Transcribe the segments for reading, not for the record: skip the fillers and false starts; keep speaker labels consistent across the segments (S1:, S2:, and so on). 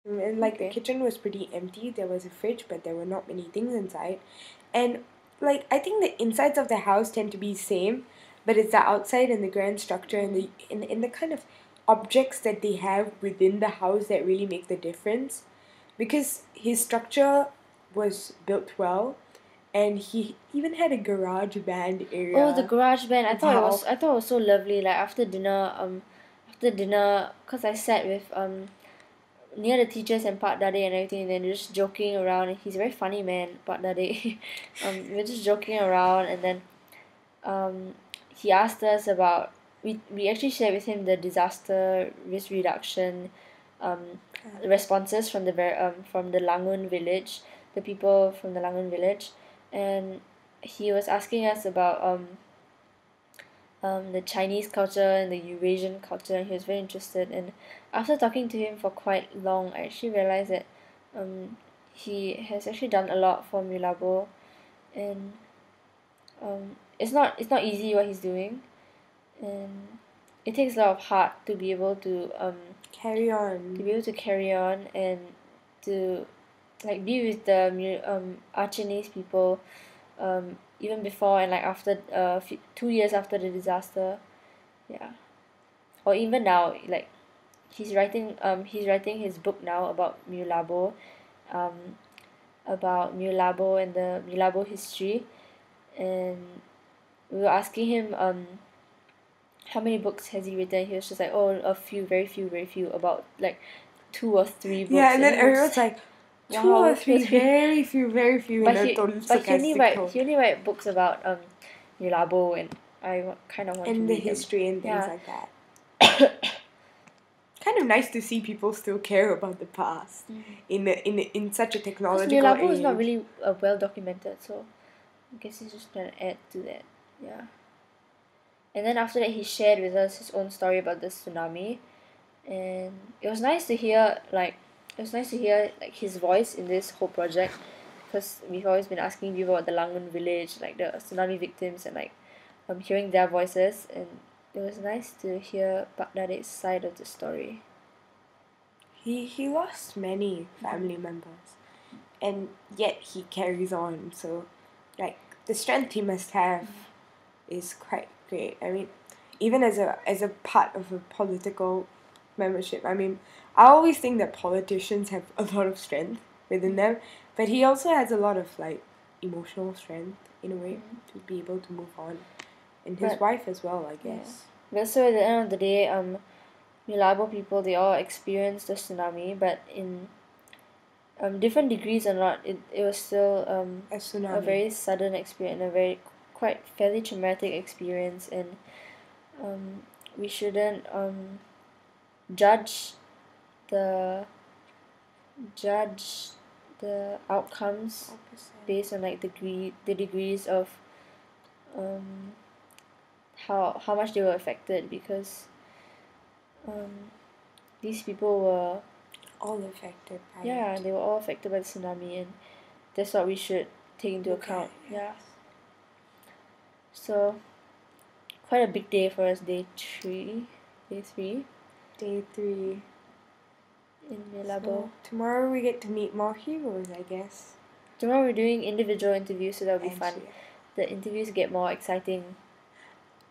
S1: And like the
S2: Okay.
S1: kitchen was pretty empty. There was a fridge, but there were not many things inside. And like I think the insides of the house tend to be same, but it's the outside and the grand structure and the kind of objects that they have within the house that really make the difference. Because his structure was built well, and he even had a garage band
S2: Oh, the
S1: area.
S2: garage band.
S1: Wow.
S2: I thought it was so lovely. Like after dinner, cause I sat with near the teachers and Pak Dade and everything, and then just joking around. And he's a very funny man, Pak Dade. We were just joking around, and then um, he asked us about. We actually shared with him the disaster risk reduction um, responses from from the Langun village, the people from the Langun village, and he was asking us about the Chinese culture and the Eurasian culture, and he was very interested. And after talking to him for quite long, I actually realized that um, he has actually done a lot for Meulaboh, and it's not easy what he's doing, and it takes a lot of heart
S1: Carry on.
S2: carry on and to like be with the Chinese people even before and like after 2 years after the disaster, yeah, or even now like he's writing his book now um about Meulaboh and the Meulaboh history, and we were asking him how many books has he written. He was just like, oh, a few, very few, about like 2 or 3
S1: Yeah,
S2: books.
S1: and
S2: And
S1: then
S2: then we were
S1: everyone's
S2: just like,
S1: like, two
S2: wow,
S1: or
S2: two or
S1: three,
S2: three.
S1: very few in
S2: but
S1: a
S2: he
S1: total
S2: but
S1: sarcastic tone.
S2: he only write books about Meulaboh, and kind of want to
S1: And the
S2: read them.
S1: history and things
S2: Yeah.
S1: like that. Kind of nice to see people still care about the past in such a
S2: Because
S1: technological
S2: Meulaboh is not
S1: age.
S2: really well documented, so I guess he's just trying to add to that. Yeah. And then after that, he shared with us his own story about the tsunami, and it was nice to hear like his voice in this whole project, because we've always been asking people about the Langun village, like the tsunami victims, and like hearing their voices, and it was nice to hear Baghdad's side of the story.
S1: He lost many family members, and yet he carries on. So, like the strength he must have is quite great. I mean, even as a part of a political membership. I mean, I always think that politicians have a lot of strength within them, but he also has a lot of like emotional strength in a way to be able to move on, and his
S2: But
S1: wife as well, I
S2: yeah,
S1: guess.
S2: but so at the end of the day, Meulaboh people, they all experienced the tsunami, but in different degrees or not, it was still
S1: A
S2: a
S1: tsunami.
S2: very sudden experience, a very quite fairly traumatic experience, and we shouldn't judge the judge the outcomes based on like the degrees of um how much they were affected, because um these people were,
S1: All affected by
S2: yeah,
S1: it.
S2: they were all affected by the tsunami, and that's what we should take into
S1: Look at
S2: account. Yeah. So quite a big day for us, day three
S1: day 3.
S2: in Meulaboh.
S1: So tomorrow we get to meet more heroes, I guess.
S2: Tomorrow we're doing individual interviews, so that'll be
S1: And
S2: fun.
S1: yeah.
S2: The interviews get more exciting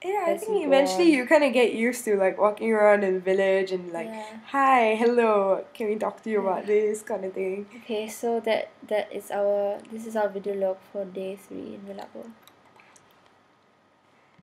S1: Yeah, I
S2: as we
S1: think
S2: go
S1: eventually
S2: on.
S1: you kind of get used to like walking around in the village and like,
S2: Yeah.
S1: hi, hello, can we talk to you
S2: Yeah.
S1: about this kind of thing?
S2: Okay, so that is this is our video log for day 3 in Meulaboh.